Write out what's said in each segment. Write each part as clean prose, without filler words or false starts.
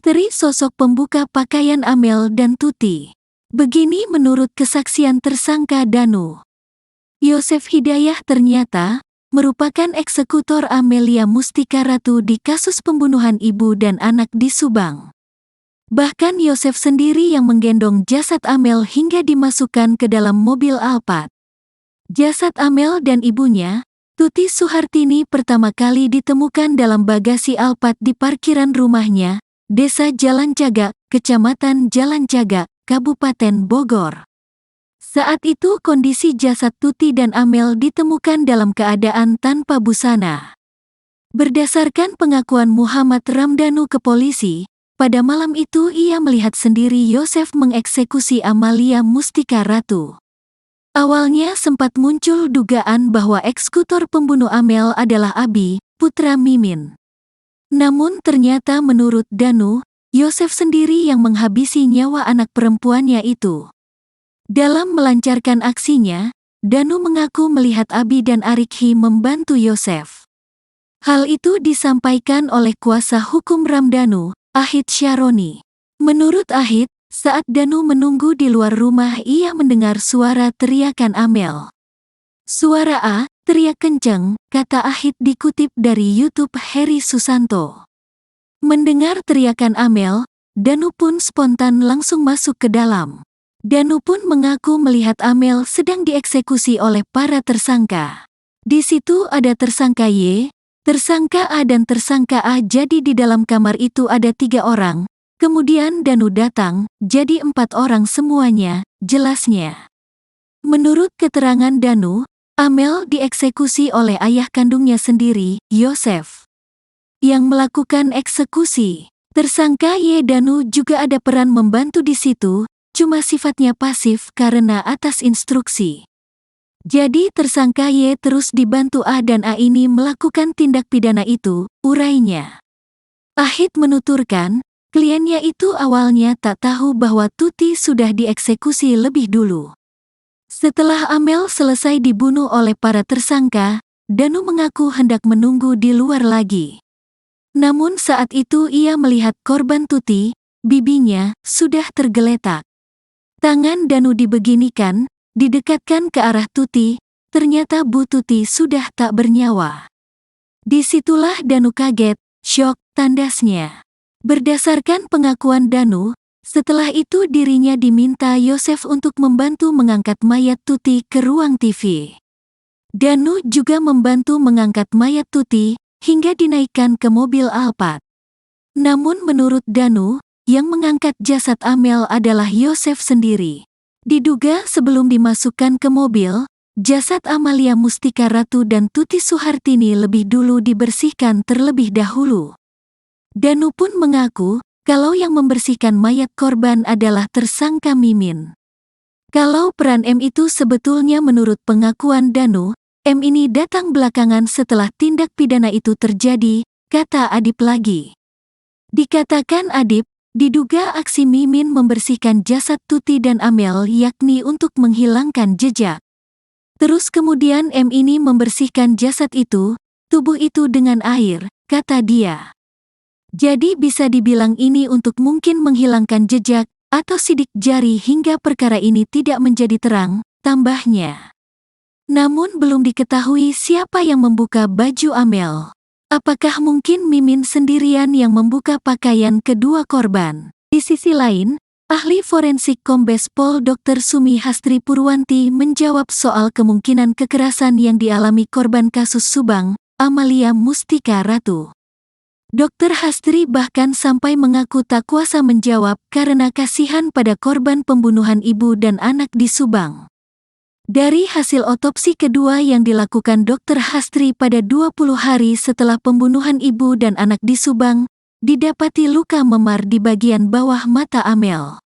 Misteri sosok pembuka pakaian Amel dan Tuti. Begini menurut kesaksian tersangka Danu. Yosef Hidayah ternyata merupakan eksekutor Amelia Mustika Ratu di kasus pembunuhan ibu dan anak di Subang. Bahkan Yosef sendiri yang menggendong jasad Amel hingga dimasukkan ke dalam mobil Alphard. Jasad Amel dan ibunya, Tuti Suhartini, pertama kali ditemukan dalam bagasi Alphard di parkiran rumahnya, Desa Jalan Cagak, Kecamatan Jalan Cagak, Kabupaten Bogor. Saat itu kondisi jasad Tuti dan Amel ditemukan dalam keadaan tanpa busana. Berdasarkan pengakuan Muhammad Ramdhanu ke polisi, pada malam itu ia melihat sendiri Yosef mengeksekusi Amalia Mustika Ratu. Awalnya sempat muncul dugaan bahwa eksekutor pembunuh Amel adalah Abi, putra Mimin. Namun ternyata menurut Danu, Yosef sendiri yang menghabisi nyawa anak perempuannya itu. Dalam melancarkan aksinya, Danu mengaku melihat Abi dan Arikhi membantu Yosef. Hal itu disampaikan oleh kuasa hukum Ramdhanu, Ahid Syaroni. Menurut Ahid, saat Danu menunggu di luar rumah ia mendengar suara teriakan Amel. "Suara A, teriak kenceng," kata Ahid dikutip dari YouTube Heri Susanto. Mendengar teriakan Amel, Danu pun spontan langsung masuk ke dalam. Danu pun mengaku melihat Amel sedang dieksekusi oleh para tersangka. Di situ ada tersangka Y, tersangka A dan tersangka A, jadi di dalam kamar itu ada 3 orang. Kemudian Danu datang, jadi 4 orang semuanya, jelasnya. Menurut keterangan Danu, Amel dieksekusi oleh ayah kandungnya sendiri, Yosef, yang melakukan eksekusi. Tersangka Y, Danu juga ada peran membantu di situ, cuma sifatnya pasif karena atas instruksi. Jadi tersangka Y terus dibantu A dan A ini melakukan tindak pidana itu, urainya. Ahid menuturkan, kliennya itu awalnya tak tahu bahwa Tuti sudah dieksekusi lebih dulu. Setelah Amel selesai dibunuh oleh para tersangka, Danu mengaku hendak menunggu di luar lagi. Namun saat itu ia melihat korban Tuti, bibinya, sudah tergeletak. Tangan Danu dibeginikan, didekatkan ke arah Tuti, ternyata Bu Tuti sudah tak bernyawa. Disitulah Danu kaget, syok, tandasnya. Berdasarkan pengakuan Danu, setelah itu dirinya diminta Yosef untuk membantu mengangkat mayat Tuti ke ruang TV. Danu juga membantu mengangkat mayat Tuti, hingga dinaikkan ke mobil Alphard. Namun menurut Danu, yang mengangkat jasad Amel adalah Yosef sendiri. Diduga sebelum dimasukkan ke mobil, jasad Amalia Mustika Ratu dan Tuti Suhartini lebih dulu dibersihkan terlebih dahulu. Danu pun mengaku, kalau yang membersihkan mayat korban adalah tersangka Mimin. Kalau peran M itu sebetulnya menurut pengakuan Danu, M ini datang belakangan setelah tindak pidana itu terjadi, kata Adip lagi. Dikatakan Adip, diduga aksi Mimin membersihkan jasad Tuti dan Amel yakni untuk menghilangkan jejak. Terus kemudian M ini membersihkan jasad itu, tubuh itu dengan air, kata dia. Jadi bisa dibilang ini untuk mungkin menghilangkan jejak atau sidik jari hingga perkara ini tidak menjadi terang, tambahnya. Namun belum diketahui siapa yang membuka baju Amel. Apakah mungkin Mimin sendirian yang membuka pakaian kedua korban? Di sisi lain, ahli forensik Kombes Pol Dr. Sumi Hastri Purwanti menjawab soal kemungkinan kekerasan yang dialami korban kasus Subang, Amalia Mustika Ratu. Dr. Hastri bahkan sampai mengaku tak kuasa menjawab karena kasihan pada korban pembunuhan ibu dan anak di Subang. Dari hasil otopsi kedua yang dilakukan Dr. Hastri pada 20 hari setelah pembunuhan ibu dan anak di Subang, didapati luka memar di bagian bawah mata Amel.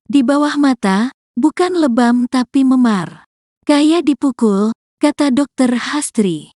Di bawah mata, bukan lebam tapi memar. Kayak dipukul, kata Dr. Hastri.